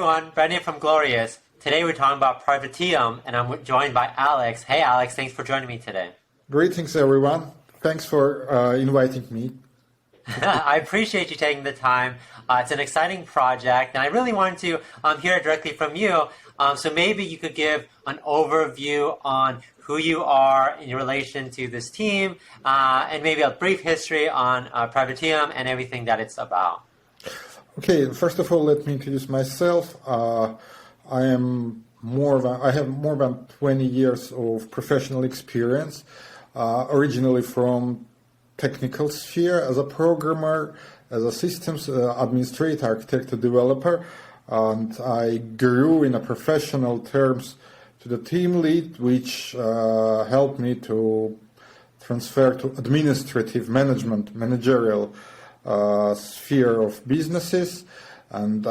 everyone, Brendan from Goalorious. Today we're talking about Privateum, and I'm joined by Alex. Hey Alex, thanks for joining me today. Greetings everyone. Thanks for inviting me. I appreciate you taking the time. It's an exciting project, and I really wanted to hear directly from you. So maybe you could give an overview on who you are in relation to this team, and maybe a brief history on Privateum and everything that it's about. Okay, first of all, let me introduce myself. I have more than 20 years of professional experience, originally from technical sphere as a programmer, as a systems administrator, architect, developer, and I grew in a professional terms to the team lead, which helped me to transfer to administrative management, managerial sphere of businesses, and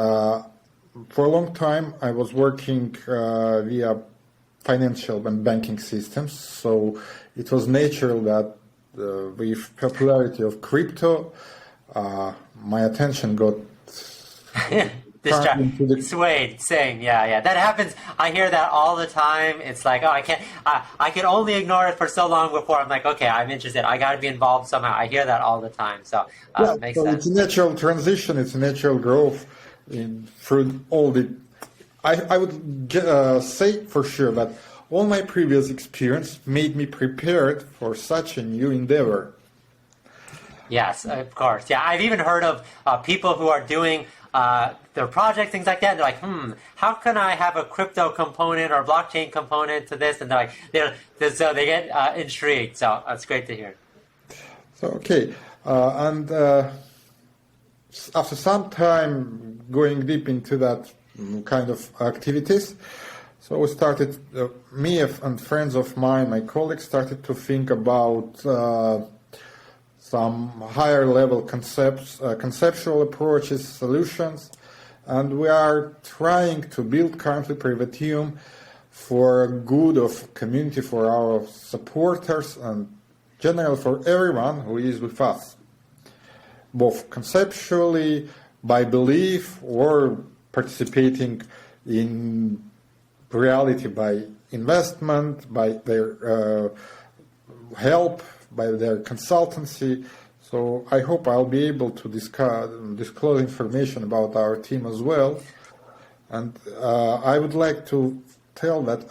for a long time I was working via financial and banking systems, so it was natural that with popularity of crypto, my attention got swayed. Same, yeah. That happens. I hear that all the time. It's like, oh, I can only ignore it for so long before I'm like, okay, I'm interested. I got to be involved somehow. I hear that all the time. So it makes sense. It's a natural transition. It's a natural growth through all the. I would say for sure that all my previous experience made me prepared for such a new endeavor. Yes, of course. Yeah, I've even heard of people who are doing their projects, things like that. They're like, how can I have a crypto component or blockchain component to this? And they're like, so they get intrigued. So that's great to hear. So, okay. And after some time going deep into that kind of activities, so we started, me and friends of mine, my colleagues, started to think about some higher level conceptual approaches, solutions, and we are trying to build currently Privateum for good of community, for our supporters, and generally for everyone who is with us, both conceptually, by belief, or participating in reality by investment, by their help, by their consultancy. So I hope I'll be able to disclose information about our team as well. And I would like to tell that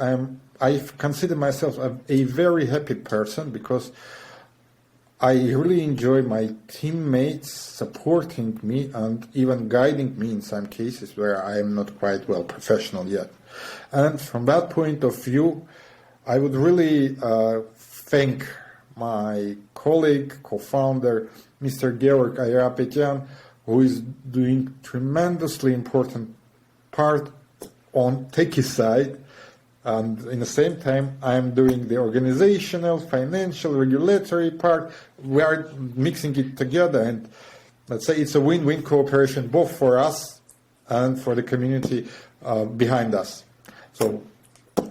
I consider myself a very happy person, because I really enjoy my teammates supporting me and even guiding me in some cases where I am not quite well professional yet. And from that point of view, I would really thank my colleague, co-founder, Mr. Georg Ayapetyan, who is doing tremendously important part on techie side, and in the same time I am doing the organizational, financial, regulatory part. We are mixing it together, and let's say it's a win-win cooperation both for us and for the community behind us. So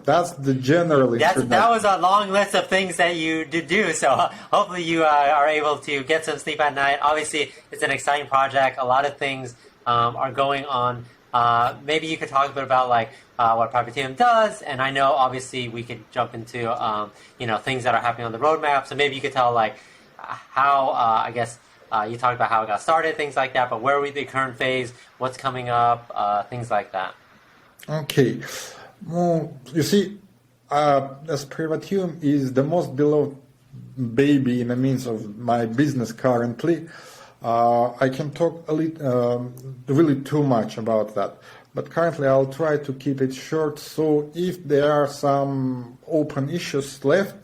that's the general introduction. That was a long list of things that you do, so hopefully you are able to get some sleep at night. Obviously, it's an exciting project. A lot of things are going on. Maybe you could talk a bit about what Privateum does, and I know obviously we could jump into things that are happening on the roadmap. So maybe you could tell how you talked about how it got started, things like that. But where are we the current phase? What's coming up? Things like that. Okay. Well, you see, as Privateum is the most beloved baby in the means of my business currently, I can talk really too much about that. But currently I'll try to keep it short, so if there are some open issues left,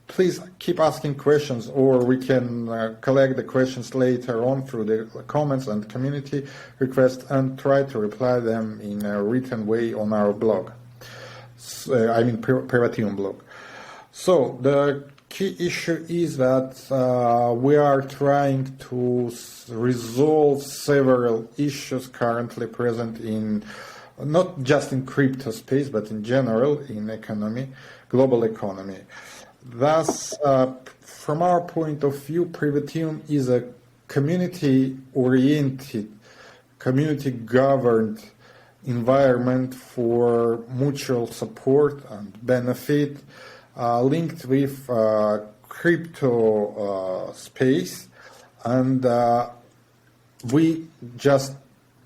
please keep asking questions, or we can collect the questions later on through the comments and community requests and try to reply them in a written way on our blog. Privateum blog. So the key issue is that we are trying to resolve several issues currently present in, not just in crypto space, but in general in economy, global economy. Thus, from our point of view, Privateum is a community-oriented, community-governed environment for mutual support and benefit, linked with crypto space, and we just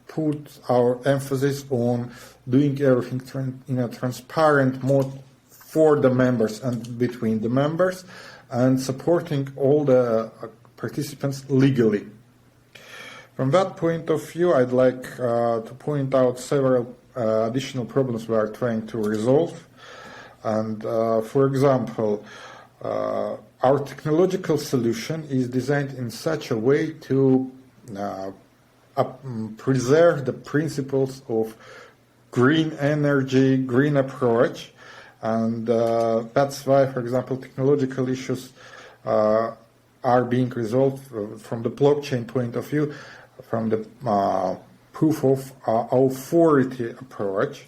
put our emphasis on doing everything in a transparent mode for the members and between the members, and supporting all the participants legally. From that point of view, I'd like to point out several additional problems we are trying to resolve. And for example, our technological solution is designed in such a way to preserve the principles of green energy, green approach. And that's why, for example, technological issues are being resolved from the blockchain point of view, from the proof of authority approach.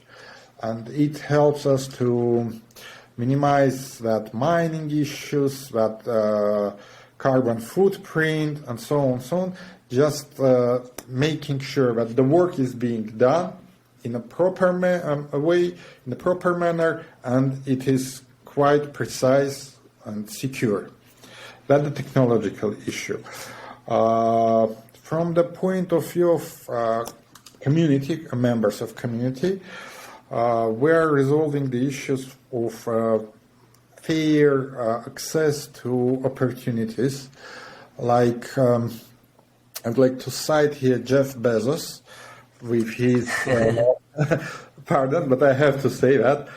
And it helps us to minimize that mining issues, that carbon footprint, and so on, just making sure that the work is being done in a proper way, in a proper manner, and it is quite precise and secure. That's the technological issue. From the point of view of community, members of community, we are resolving the issues of fair access to opportunities. Like, I'd like to cite here Jeff Bezos with his, pardon, but I have to say that.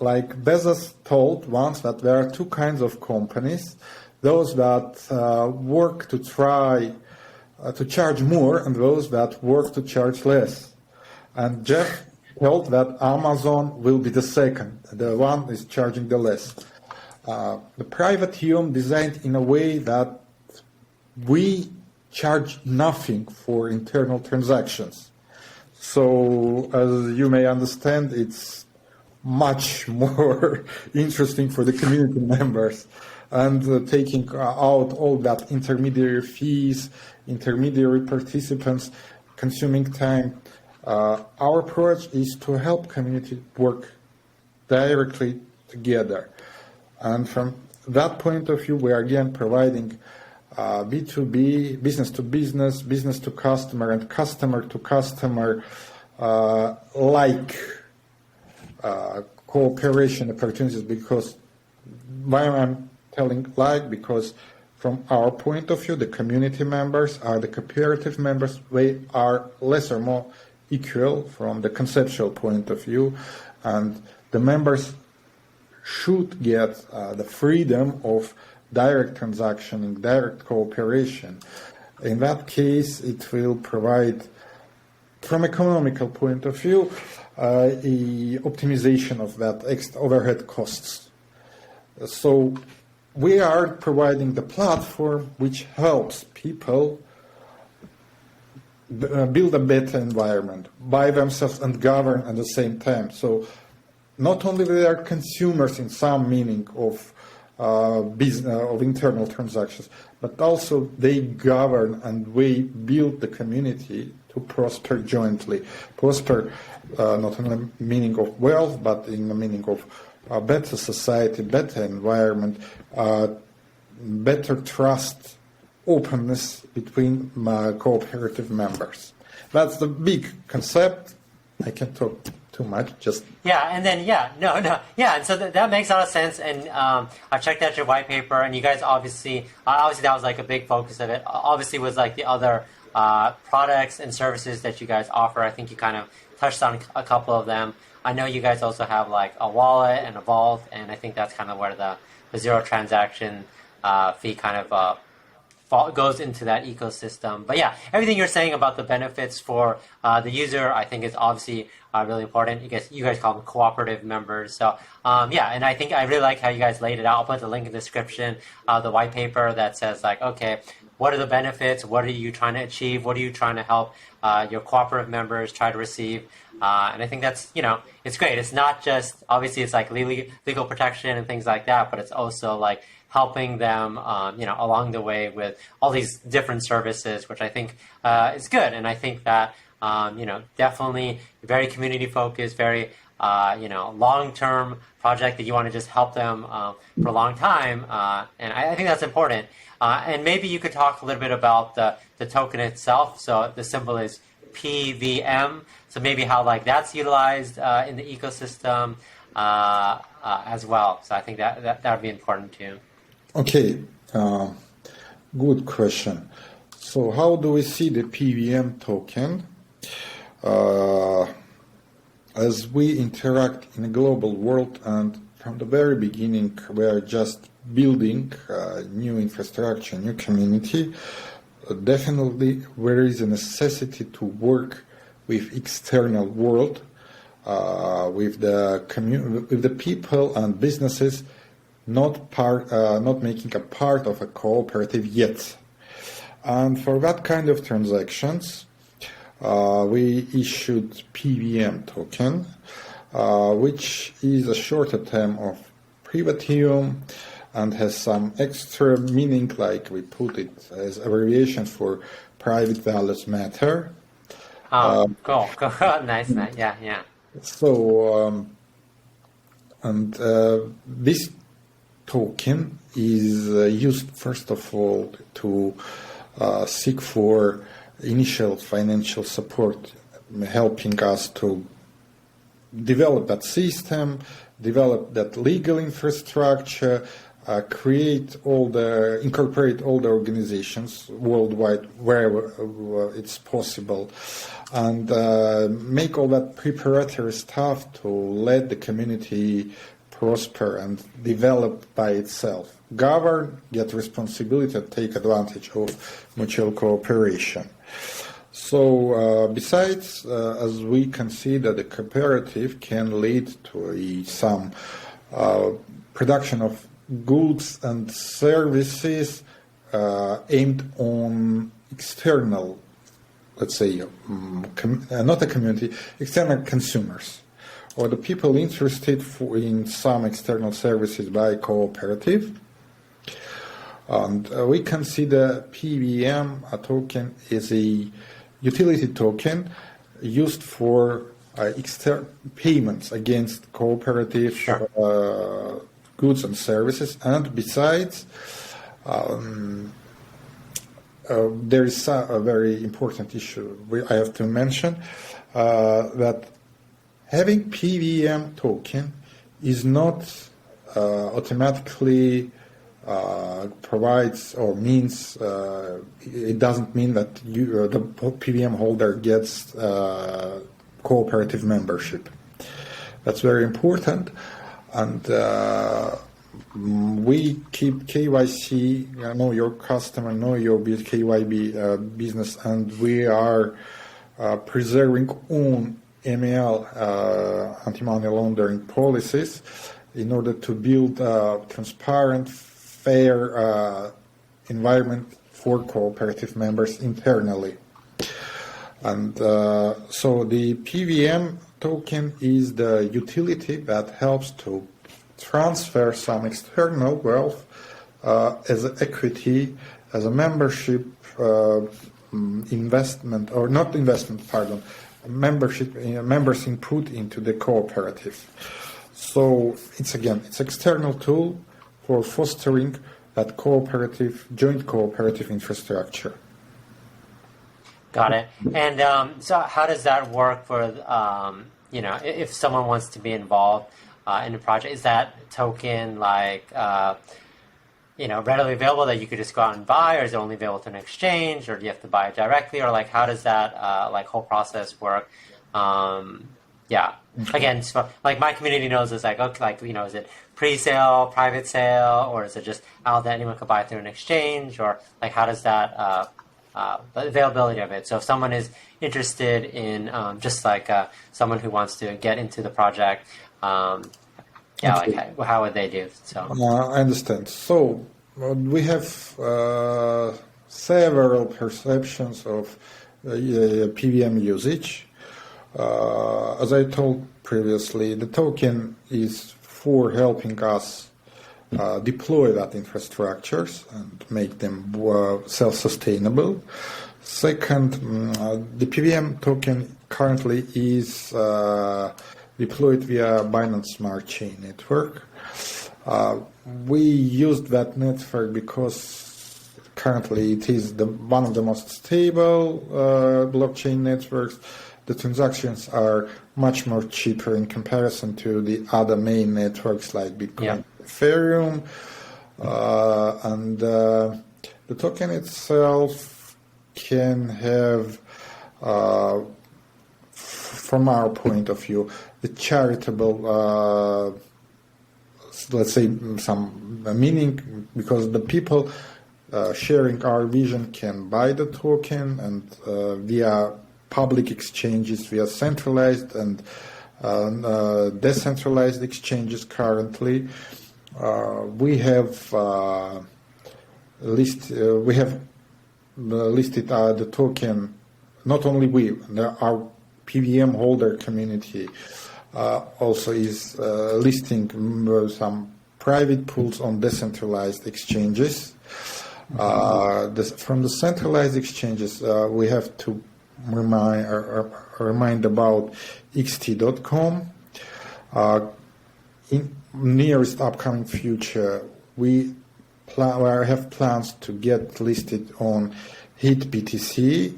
Like Bezos told once that there are two kinds of companies: those that work to try to charge more, and those that work to charge less. And Jeff told that Amazon will be the second, the one is charging the less. The Privateum designed in a way that we charge nothing for internal transactions. So, as you may understand, it's much more interesting for the community members, and taking out all that intermediary fees, intermediary participants, consuming time. Our approach is to help community work directly together. And from that point of view, we are again providing B2B, business to business, business to customer, and customer to customer cooperation opportunities. Because why I'm telling like, because from our point of view, the community members are the cooperative members. They are less or more equal from the conceptual point of view, and the members should get the freedom of direct transactioning, direct cooperation. In that case, it will provide, from economical point of view, a optimization of that extra overhead costs. So we are providing the platform which helps people build a better environment by themselves and govern at the same time. So not only they are consumers in some meaning of business, of internal transactions, but also they govern and we build the community to prosper jointly. Prosper not in the meaning of wealth, but in the meaning of a better society, better environment, better trust, openness between cooperative members. That's the big concept. I can't talk too much, just... Yeah, and then, and so that makes a lot of sense, and I checked out your white paper, and you guys obviously that was like a big focus of it, obviously was like the other products and services that you guys offer. I think you kind of touched on a couple of them. I know you guys also have like a wallet and a vault, and I think that's kind of where the zero transaction fee kind of goes into that ecosystem. But yeah, everything you're saying about the benefits for the user, I think is obviously really important. You guys call them cooperative members. So and I think I really like how you guys laid it out. I'll put the link in the description, the white paper that says like, okay, what are the benefits? What are you trying to achieve? What are you trying to help your cooperative members try to receive? And I think that's, it's great. It's not just, obviously it's like legal protection and things like that, but it's also like helping them, along the way with all these different services, which I think is good. And I think that Definitely very community focused, very long-term project that you want to just help them for a long time, and I think that's important. And maybe you could talk a little bit about the token itself. So the symbol is PVM. So maybe how like that's utilized in the ecosystem as well. So I think that would be important too. Okay, good question. So how do we see the PVM token? As we interact in a global world, and from the very beginning we are just building new infrastructure, new community, definitely there is a necessity to work with external world, with the people and businesses not making a part of a cooperative yet. And for that kind of transactions, we issued PVM token, which is a shorter term of Privateum and has some extra meaning, like we put it as abbreviation for private values matter. Cool. Nice. Yeah. So, this token is used first of all to seek for initial financial support, helping us to develop that system, develop that legal infrastructure, incorporate all the organizations worldwide wherever it's possible, and make all that preparatory stuff to let the community prosper and develop by itself. Govern, get responsibility, and take advantage of mutual cooperation. So besides, as we consider the cooperative can lead to some production of goods and services aimed on external, let's say, not a community, external consumers, or the people interested in some external services by cooperative. And we consider PVM, a token, is a utility token used for payments against cooperative goods and services. And besides, there is a very important issue I have to mention, that having PVM token is not automatically provides or means, it doesn't mean that the PVM holder gets cooperative membership. That's very important, and we keep KYC, know your customer, know your KYB business, and we are preserving own ML, anti-money laundering policies, in order to build a transparent, fair environment for cooperative members internally. And so the PVM token is the utility that helps to transfer some external wealth as equity, as a membership investment, or not investment, pardon, membership, members input into the cooperative. So it's external tool for fostering that joint cooperative infrastructure. Got it. And so how does that work for, if someone wants to be involved in the project? Is that token readily available that you could just go out and buy, or is it only available to an exchange, or do you have to buy it directly, or how does that whole process work? Again, so, my community knows it's is it pre-sale, private sale, or is it just out that anyone could buy it through an exchange, or how does that the availability of it? So if someone is interested in someone who wants to get into the project, how would they do so? I understand. So we have several perceptions of PVM usage. As I told previously, the token is for helping us deploy that infrastructures and make them self-sustainable. Second, the PVM token currently is deployed via Binance Smart Chain network. We used that network because currently it is one of the most stable blockchain networks. The transactions are much more cheaper in comparison to the other main networks like Bitcoin, Ethereum, and the token itself can have, from our point of view, the charitable, let's say, some meaning, because the people sharing our vision can buy the token, and via public exchanges, via centralized and decentralized exchanges currently, we have listed the token. Not only our PVM holder community also is listing some private pools on decentralized exchanges. From the centralized exchanges, we have to remind about xt.com. In nearest upcoming future, we have plans to get listed on HitBTC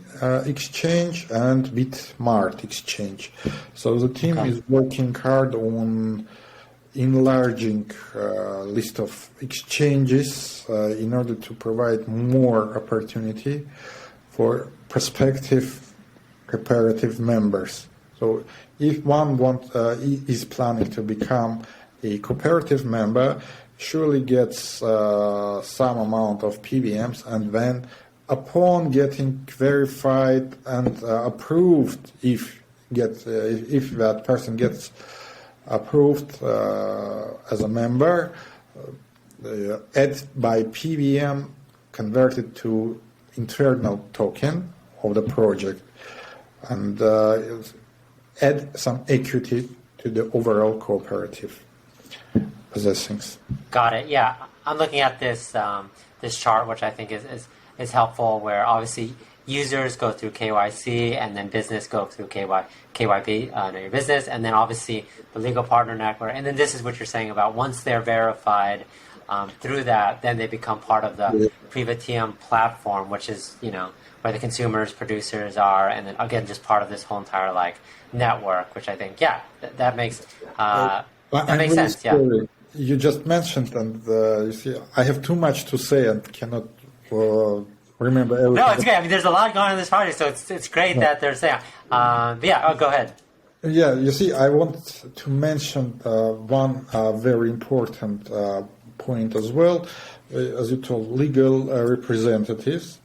exchange and Bitmart exchange. So the team is working hard on enlarging list of exchanges in order to provide more opportunity for prospective cooperative members. So if one is planning to become a cooperative member, surely gets some amount of PVMs, and then upon getting verified and approved, if that person gets approved as a member, add by PVM converted to internal token of the project, and add some equity to the overall cooperative possessings. Got it. Yeah, I'm looking at this this chart, which I think is helpful, where obviously users go through KYC, and then business go through KYB, know your business, and then obviously the legal partner network. And then this is what you're saying about once they're verified through that, then they become part of the Privateum platform, which is, where the consumers, producers are, and then again, just part of this whole entire network, which I think, that makes makes sense. Sorry. Yeah. You just mentioned, and you see, I have too much to say and cannot remember everything. No, it's okay. I mean, there's a lot going on in this party, so it's great that they're saying. Go ahead. Yeah, you see, I want to mention one very important point as well. As you told, legal representatives.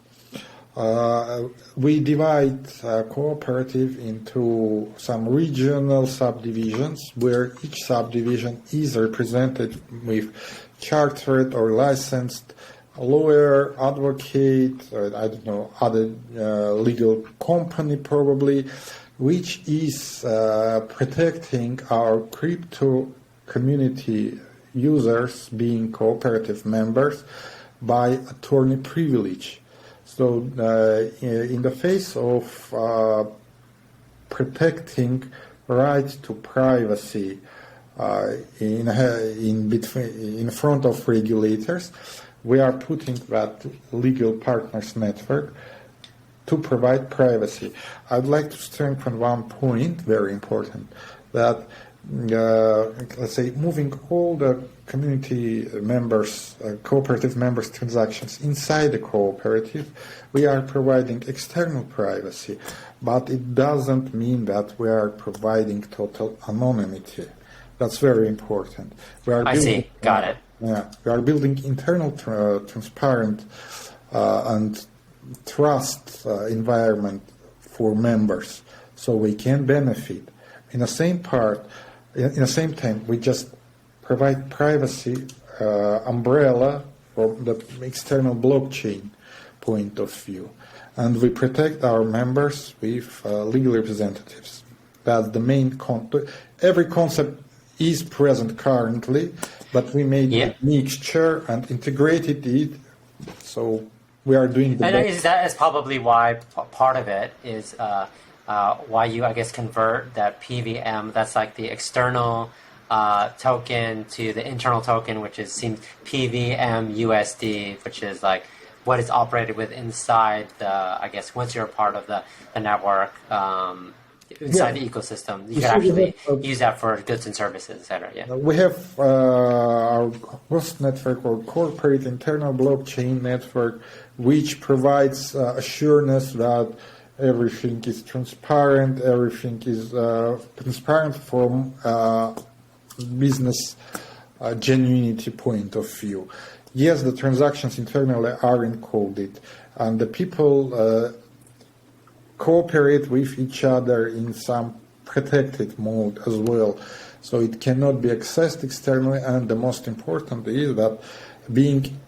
We divide cooperative into some regional subdivisions, where each subdivision is represented with chartered or licensed lawyer, advocate, or other legal company probably, which is protecting our crypto community users being cooperative members by attorney privilege. So in the face of protecting right to privacy in front of regulators, we are putting that legal partners network to provide privacy. I'd like to strengthen one point, very important, that let's say moving all the community members, cooperative members transactions inside the cooperative, we are providing external privacy, but it doesn't mean that we are providing total anonymity. That's very important. I see. Got it. Yeah, we are building internal transparent and trust environment for members, so we can benefit. In the same time, we just provide privacy umbrella from the external blockchain point of view, and we protect our members with legal representatives. That's the main every concept is present currently, but we made a mixture and integrated it, so we are doing the best. That is probably why part of it is why you, I guess, convert that PVM, that's like the external token, to the internal token, which seems PVM USD, which is like what is operated with inside the, I guess, once you're a part of the network, inside the ecosystem, you can actually use that for goods and services, etc. Yeah. We have our host network, or corporate internal blockchain network, which provides assurance that everything is transparent, everything is transparent from business genuinity point of view. Yes, the transactions internally are encoded, and the people cooperate with each other in some protected mode as well. So it cannot be accessed externally, and the most important is that being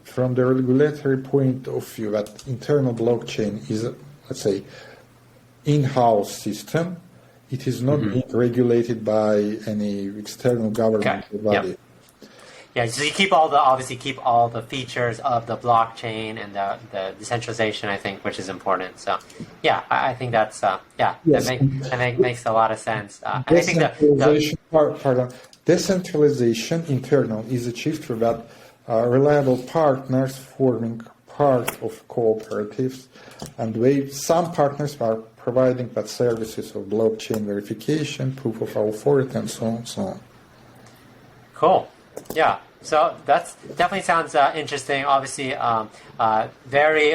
from the regulatory point of view, that internal blockchain is, let's say, in-house system. It is not being regulated by any external government body. Yep. Yeah, so you keep obviously keep all the features of the blockchain and the decentralization, I think, which is important. So, yeah, I think that's Yes. that makes a lot of sense. And I think decentralization internal is achieved through that reliable partners forming part of cooperatives, and some partners are providing that services of blockchain verification, proof of authority, and so on and so on. Cool. Yeah. So that's definitely sounds interesting. Obviously, very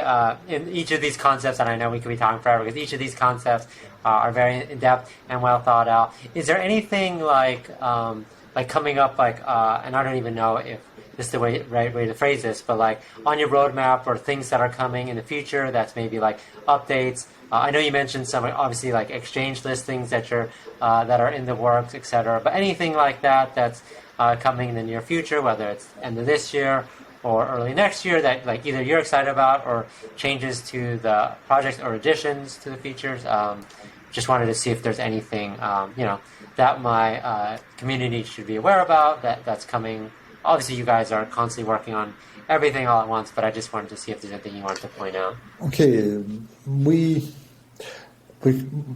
in each of these concepts, and I know we could be talking forever because each of these concepts are very in depth and well thought out. Is there anything like coming up, and I don't even know if this is the right way to phrase this, but like on your roadmap or things that are coming in the future that's maybe like updates? I know you mentioned some obviously like exchange listings that are in the works, etc. But anything like that's coming in the near future, whether it's end of this year or early next year, that like either you're excited about or changes to the projects or additions to the features. Just wanted to see if there's anything that my community should be aware about that's coming. Obviously, you guys are constantly working on everything all at once, but I just wanted to see if there's anything you wanted to point out. Okay, we've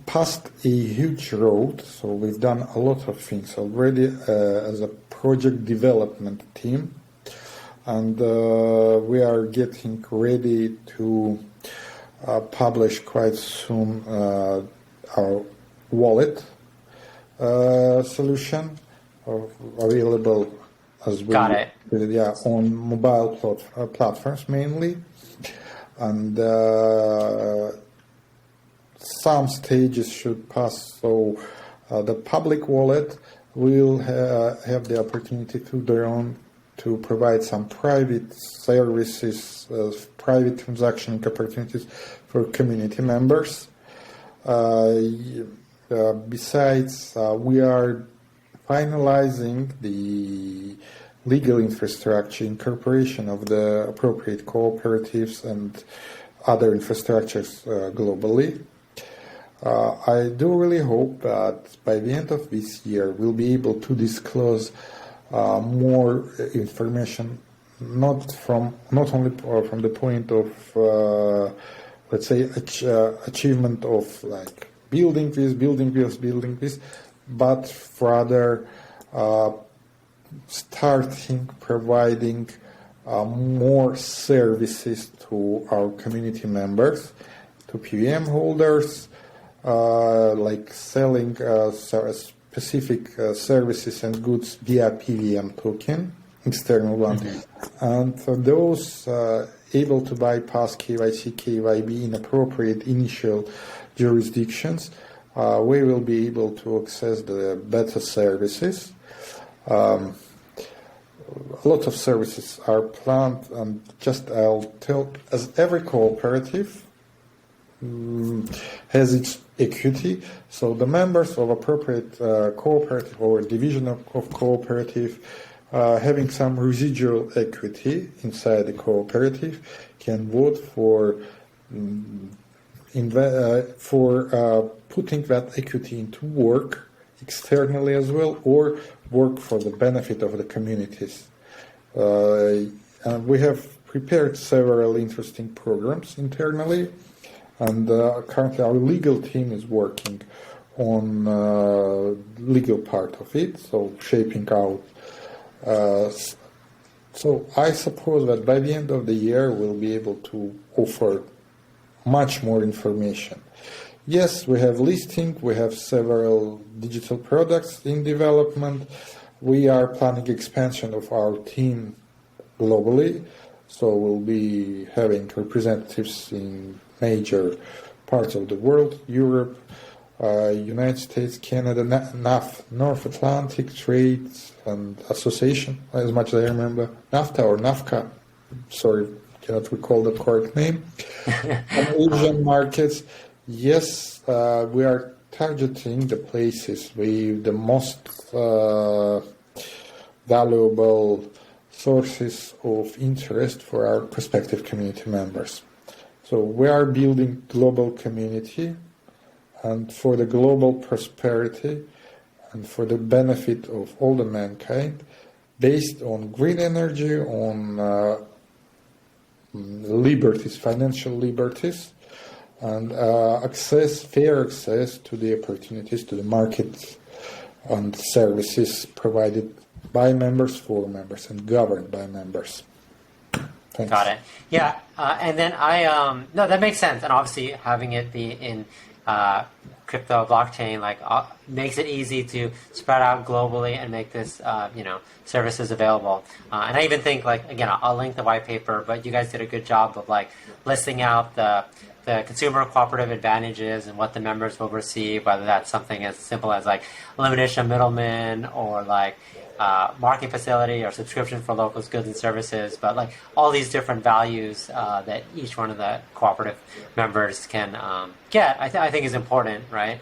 passed a huge road, so we've done a lot of things already as a project development team, and we are getting ready to publish quite soon our wallet solution available as well. On mobile platforms mainly, and some stages should pass. So the public wallet will have the opportunity to provide some private services, private transaction opportunities for community members. Besides, we are finalizing the legal infrastructure, incorporation of the appropriate cooperatives and other infrastructures globally. I do really hope that by the end of this year we'll be able to disclose more information, not only from the point of let's say achievement of like building this, but rather starting providing more services to our community members, to PVM holders, like selling specific services and goods via PVM token, external one. And for those able to bypass KYC, KYB in appropriate initial jurisdictions, we will be able to access the better services. A lot of services are planned, and I'll tell, as every cooperative has its equity, so the members of appropriate cooperative or division of cooperative having some residual equity inside the cooperative can vote for putting that equity into work externally as well, or work for the benefit of the communities. And we have prepared several interesting programs internally, and currently our legal team is working on legal part of it, so shaping out. So I suppose that by the end of the year we'll be able to offer much more information. Yes, we have listing, we have several digital products in development. We are planning expansion of our team globally, so we'll be having representatives in major parts of the world, Europe, United States, Canada, North Atlantic Trade and Association, as much as I remember, NAFTA or NAFCA, sorry, cannot recall the correct name, and Asian markets. Yes, we are targeting the places with the most valuable sources of interest for our prospective community members. So we are building global community, and for the global prosperity and for the benefit of all the mankind, based on green energy, on liberties, financial liberties, and fair access to the opportunities, to the market and services provided by members, for members, and governed by members. Thanks. Got it. Yeah, and then no, that makes sense. And obviously having it be in crypto blockchain makes it easy to spread out globally and make this services available. And I even think again, I'll link the white paper, but you guys did a good job of listing out the consumer cooperative advantages and what the members will receive, whether that's something as simple as elimination of middlemen or marketing facility or subscription for local goods and services, but all these different values that each one of the cooperative members can get, I think is important, right?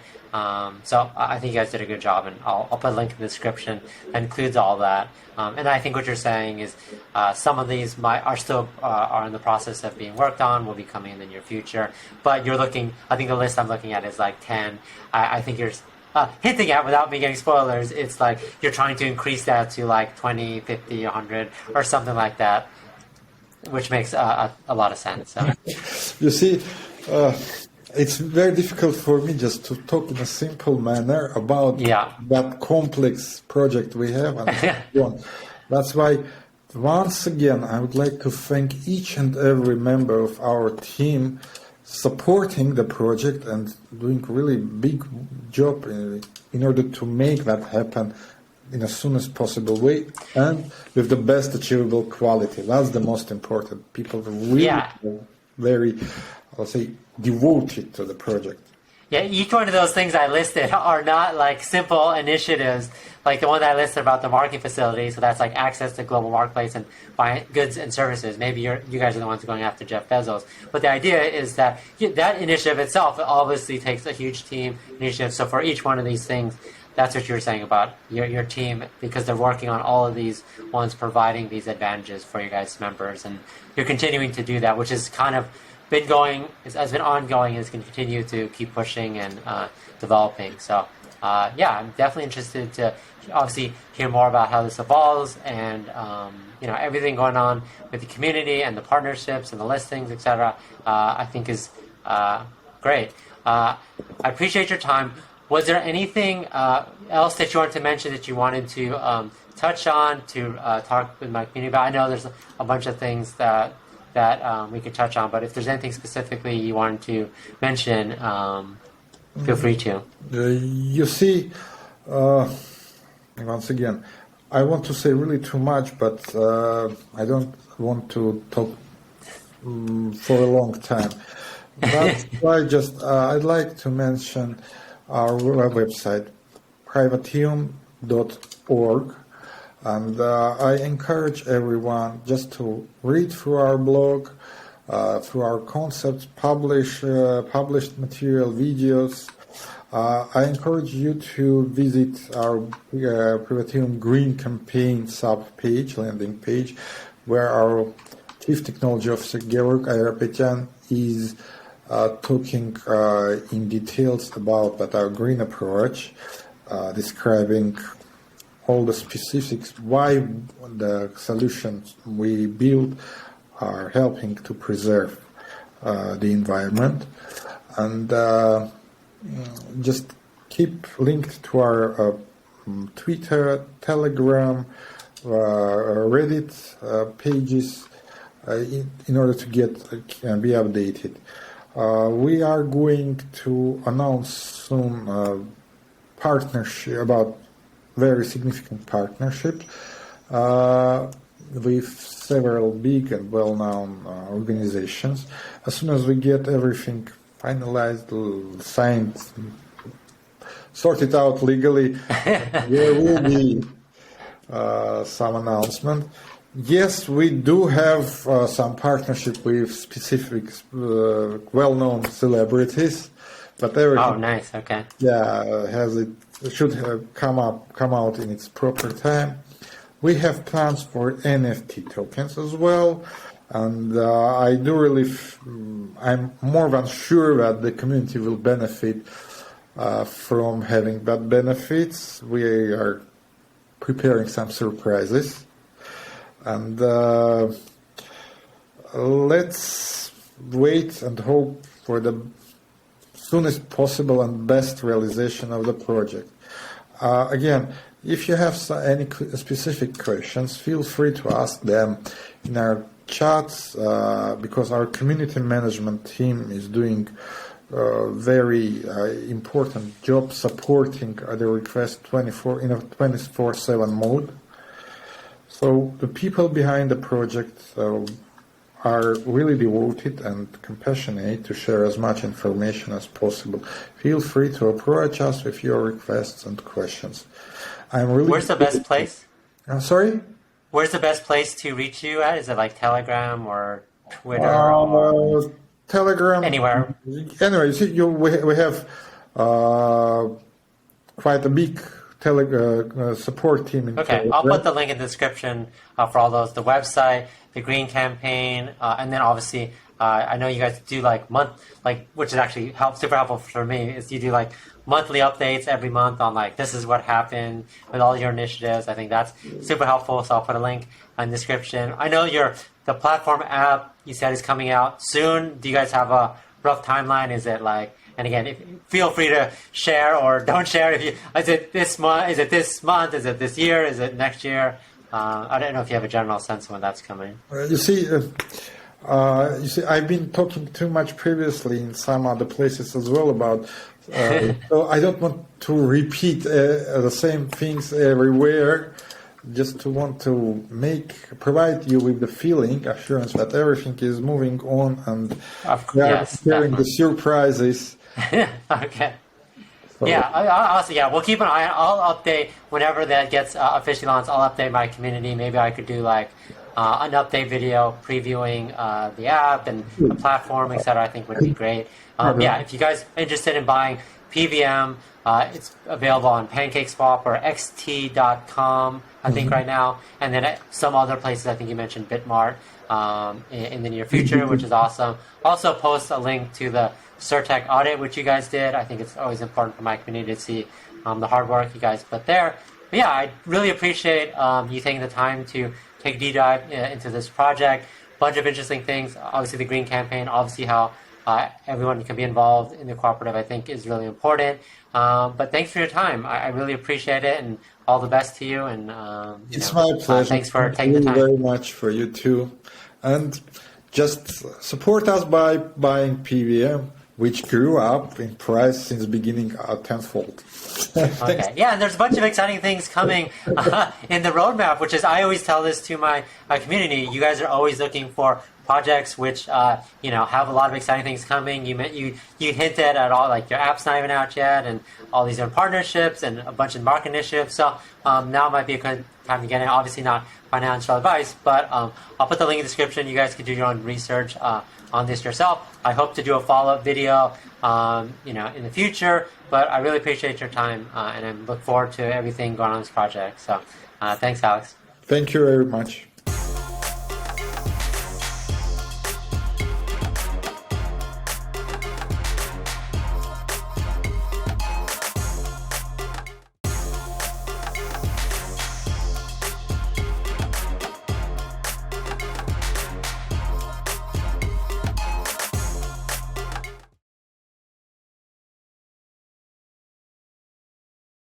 So I think you guys did a good job, and I'll put a link in the description that includes all that. And I think what you're saying is some of these are still in the process of being worked on, will be coming in the near future. But you're looking, I think the list I'm looking at is 10. I think you're hinting at, without me getting spoilers, it's you're trying to increase that to 20, 50, 100, or something like that, which makes a lot of sense. So. You see, it's very difficult for me just to talk in a simple manner about that complex project we have and so on. That's why, once again, I would like to thank each and every member of our team supporting the project and doing really big job in order to make that happen in as soon as possible way and with the best achievable quality. That's the most important. People really are very, I'll say, devoted to the project. Yeah, each one of those things I listed are not simple initiatives. The one that I listed about the marketing facility, so that's access to global marketplace and buy goods and services. Maybe you guys are the ones going after Jeff Bezos. But the idea is that that initiative itself obviously takes a huge team initiative. So for each one of these things, that's what you're saying about your team, because they're working on all of these ones, providing these advantages for you guys members. And you're continuing to do that, which is kind of has been ongoing, and is going to continue to keep pushing and developing. So I'm definitely interested to obviously hear more about how this evolves and everything going on with the community and the partnerships and the listings, etc. I think is great. I appreciate your time. Was there anything else that you wanted to mention that you wanted to touch on, to talk with my community about? I know there's a bunch of things that we could touch on, but if there's anything specifically you wanted to mention, feel free to. You see, once again, I want to say really too much, but I don't want to talk for a long time. That's why I'd like to mention our website, Privateum.org. And I encourage everyone just to read through our blog, through our concepts, published material, videos. I encourage you to visit our Privateum Green Campaign sub-page, landing page, where our Chief Technology Officer, Georg Ayarapetyan, is talking in details about our green approach, describing all the specifics, why the solutions we build are helping to preserve the environment. And just keep linked to our Twitter, Telegram, Reddit pages in order to be updated. We are going to announce soon partnership about very significant partnership with several big and well-known organizations. As soon as we get everything finalized, signed, sorted out legally, there will be some announcement. Yes, we do have some partnership with specific well-known celebrities, but everything. Oh, nice. Okay. Yeah, should have come out in its proper time. We have plans for NFT tokens as well, and I'm more than sure that the community will benefit from having that benefits. We are preparing some surprises, and let's wait and hope for the soonest possible and best realization of the project. Again, if you have any specific questions, feel free to ask them in our chats, because our community management team is doing very important job supporting the request in a 24/7 mode. So the people behind the project are really devoted and compassionate to share as much information as possible. Feel free to approach us with your requests and questions. Where's the best place? I'm sorry? Where's the best place to reach you at? Is it like Telegram or Twitter? Telegram. Anywhere. Anyway, you see, we have quite a big support team. Okay, I'll put the link in the description for all those. The website, the Green Campaign, and then obviously I know you guys do which is actually super helpful for me, is you do like monthly updates every month on like this is what happened with all your initiatives. I think that's super helpful, so I'll put a link in the description. I know the platform app you said is coming out soon. Do you guys have a rough timeline? Is it like, and again, feel free to share or don't share. Is it this month? Is it this month? Is it this year? Is it next year? I don't know if you have a general sense of when that's coming. You see, I've been talking too much previously in some other places as well about. So I don't want to repeat the same things everywhere. Just to want to provide you with the assurance that everything is moving on and we are preparing the surprises. Okay. So. Yeah, we'll keep an eye on. I'll update whenever that gets officially launched. I'll update my community. Maybe I could do like an update video previewing the app and the platform, etc. I think would be great. If you guys are interested in buying PVM, it's available on PancakeSwap or xt.com, I think, right now. And then at some other places, I think you mentioned Bitmart in the near future, which is awesome. Also post a link to the Surtech audit, which you guys did. I think it's always important for my community to see the hard work you guys put there. But yeah, I really appreciate you taking the time to take a deep dive into this project. Bunch of interesting things. Obviously, the Green Campaign, obviously how everyone can be involved in the cooperative, I think, is really important. But thanks for your time. I really appreciate it, and all the best to you. And it's my pleasure. Thanks for taking the time. Thank you very much for you too. And just support us by buying PVM, which grew up in price since the beginning tenfold. Okay. Yeah, and there's a bunch of exciting things coming in the roadmap, which is, I always tell this to my community. You guys are always looking for projects which have a lot of exciting things coming. You hinted at all, like your app's not even out yet, and all these different partnerships and a bunch of market initiatives. So now might be a good time to get in. Obviously not financial advice, but I'll put the link in the description. You guys can do your own research on this yourself. I hope to do a follow-up video in the future, but I really appreciate your time and I look forward to everything going on in this project. So thanks, Alex. Thank you very much.